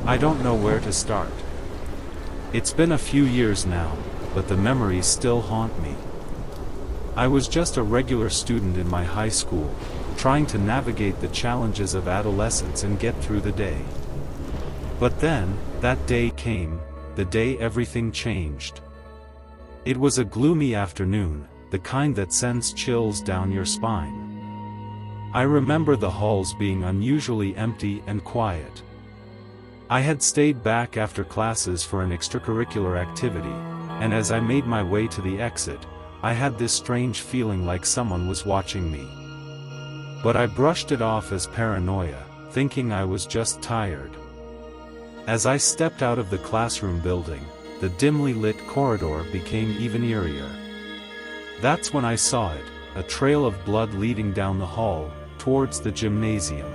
I don't know where to start. It's been a few years now, but the memories still haunt me. I was just a regular student in my high school, trying to navigate the challenges of adolescence and get through the day. But then, that day came, the day everything changed. It was a gloomy afternoon, the kind that sends chills down your spine. I remember the halls being unusually empty and quiet. I had stayed back after classes for an extracurricular activity, and as I made my way to the exit, I had this strange feeling like someone was watching me. But I brushed it off as paranoia, thinking I was just tired. As I stepped out of the classroom building, the dimly lit corridor became even eerier. That's when I saw it, a trail of blood leading down the hall, towards the gymnasium.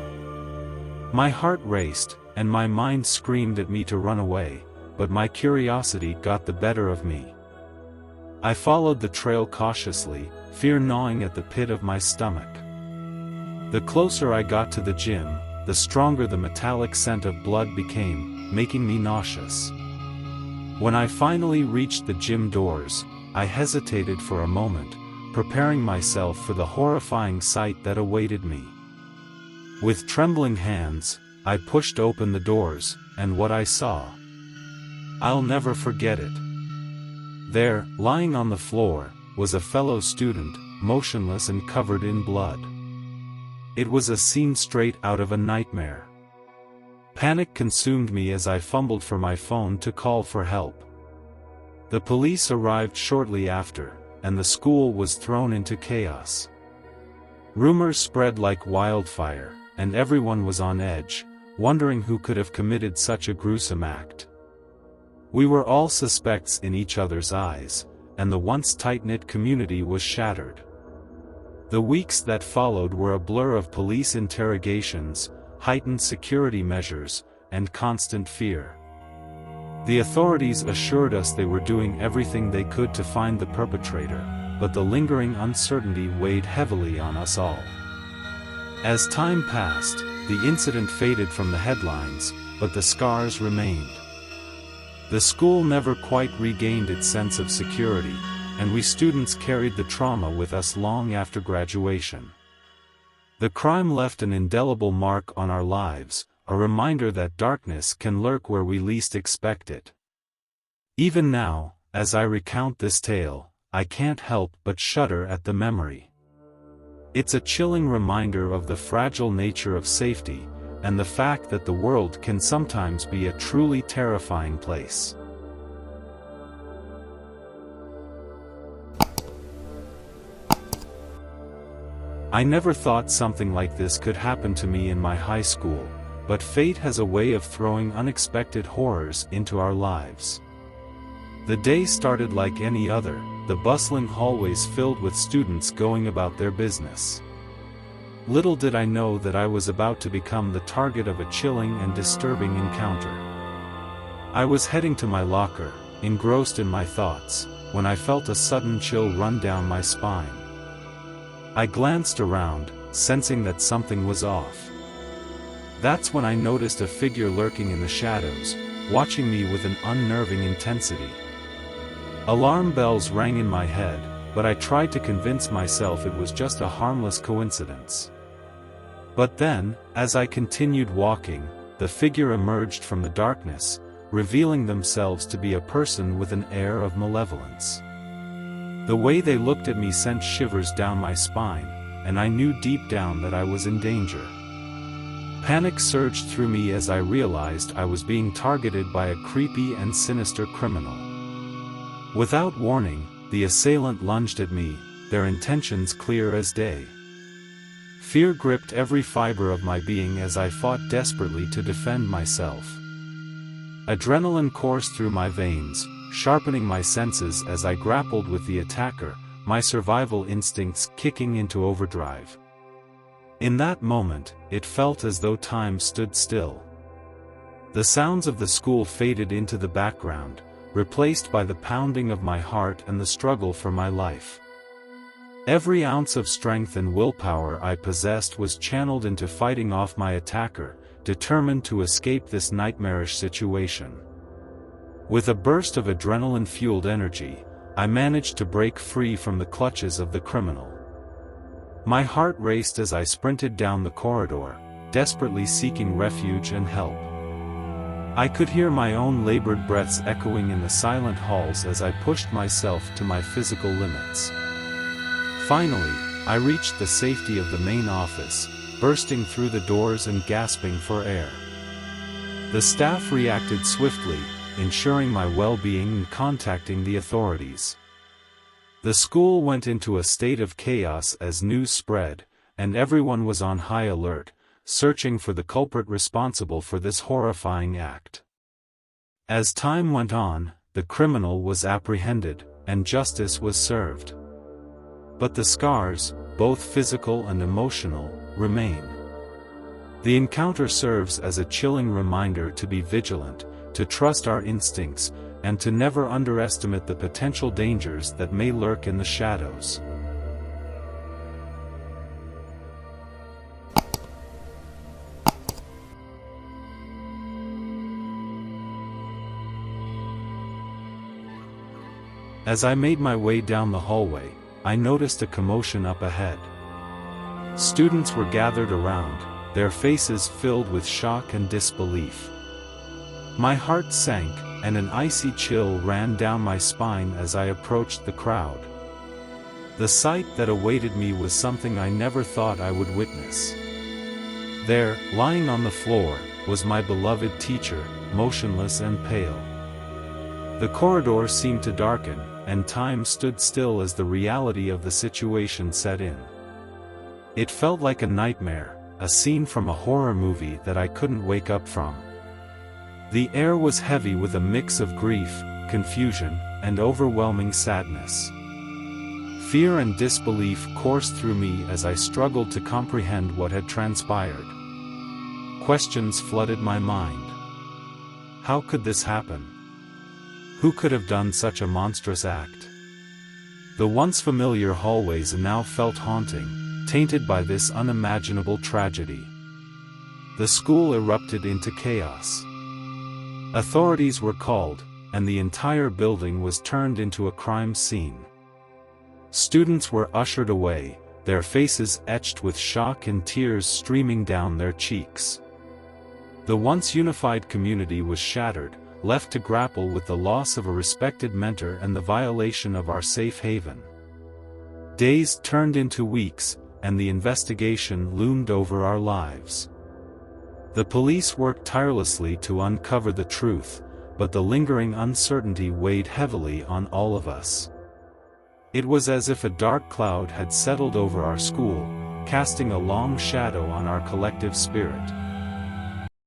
My heart raced, and my mind screamed at me to run away, but my curiosity got the better of me. I followed the trail cautiously, fear gnawing at the pit of my stomach. The closer I got to the gym, the stronger the metallic scent of blood became, making me nauseous. When I finally reached the gym doors, I hesitated for a moment, preparing myself for the horrifying sight that awaited me. With trembling hands, I pushed open the doors, and what I saw, I'll never forget it. There, lying on the floor, was a fellow student, motionless and covered in blood. It was a scene straight out of a nightmare. Panic consumed me as I fumbled for my phone to call for help. The police arrived shortly after, and the school was thrown into chaos. Rumors spread like wildfire, and everyone was on edge, wondering who could have committed such a gruesome act. We were all suspects in each other's eyes, and the once tight-knit community was shattered. The weeks that followed were a blur of police interrogations, heightened security measures, and constant fear. The authorities assured us they were doing everything they could to find the perpetrator, but the lingering uncertainty weighed heavily on us all. As time passed, the incident faded from the headlines, but the scars remained. The school never quite regained its sense of security, and we students carried the trauma with us long after graduation. The crime left an indelible mark on our lives, a reminder that darkness can lurk where we least expect it. Even now, as I recount this tale, I can't help but shudder at the memory. It's a chilling reminder of the fragile nature of safety, and the fact that the world can sometimes be a truly terrifying place. I never thought something like this could happen to me in my high school, but fate has a way of throwing unexpected horrors into our lives. The day started like any other, the bustling hallways filled with students going about their business. Little did I know that I was about to become the target of a chilling and disturbing encounter. I was heading to my locker, engrossed in my thoughts, when I felt a sudden chill run down my spine. I glanced around, sensing that something was off. That's when I noticed a figure lurking in the shadows, watching me with an unnerving intensity. Alarm bells rang in my head, but I tried to convince myself it was just a harmless coincidence. But then, as I continued walking, the figure emerged from the darkness, revealing themselves to be a person with an air of malevolence. The way they looked at me sent shivers down my spine, and I knew deep down that I was in danger. Panic surged through me as I realized I was being targeted by a creepy and sinister criminal. Without warning, the assailant lunged at me, their intentions clear as day. Fear gripped every fiber of my being as I fought desperately to defend myself. Adrenaline coursed through my veins, sharpening my senses as I grappled with the attacker, my survival instincts kicking into overdrive. In that moment, it felt as though time stood still. The sounds of the school faded into the background, replaced by the pounding of my heart and the struggle for my life. Every ounce of strength and willpower I possessed was channeled into fighting off my attacker, determined to escape this nightmarish situation. With a burst of adrenaline-fueled energy, I managed to break free from the clutches of the criminal. My heart raced as I sprinted down the corridor, desperately seeking refuge and help. I could hear my own labored breaths echoing in the silent halls as I pushed myself to my physical limits. Finally, I reached the safety of the main office, bursting through the doors and gasping for air. The staff reacted swiftly, ensuring my well-being and contacting the authorities. The school went into a state of chaos as news spread, and everyone was on high alert, searching for the culprit responsible for this horrifying act. As time went on, the criminal was apprehended, and justice was served. But the scars, both physical and emotional, remain. The encounter serves as a chilling reminder to be vigilant, to trust our instincts, and to never underestimate the potential dangers that may lurk in the shadows. As I made my way down the hallway, I noticed a commotion up ahead. Students were gathered around, their faces filled with shock and disbelief. My heart sank, and an icy chill ran down my spine as I approached the crowd. The sight that awaited me was something I never thought I would witness. There, lying on the floor, was my beloved teacher, motionless and pale. The corridor seemed to darken, and time stood still as the reality of the situation set in. It felt like a nightmare, a scene from a horror movie that I couldn't wake up from. The air was heavy with a mix of grief, confusion, and overwhelming sadness. Fear and disbelief coursed through me as I struggled to comprehend what had transpired. Questions flooded my mind. How could this happen? Who could have done such a monstrous act? The once familiar hallways now felt haunting, tainted by this unimaginable tragedy. The school erupted into chaos. Authorities were called, and the entire building was turned into a crime scene. Students were ushered away, their faces etched with shock and tears streaming down their cheeks. The once unified community was shattered, left to grapple with the loss of a respected mentor and the violation of our safe haven. Days turned into weeks, and the investigation loomed over our lives. The police worked tirelessly to uncover the truth, but the lingering uncertainty weighed heavily on all of us. It was as if a dark cloud had settled over our school, casting a long shadow on our collective spirit.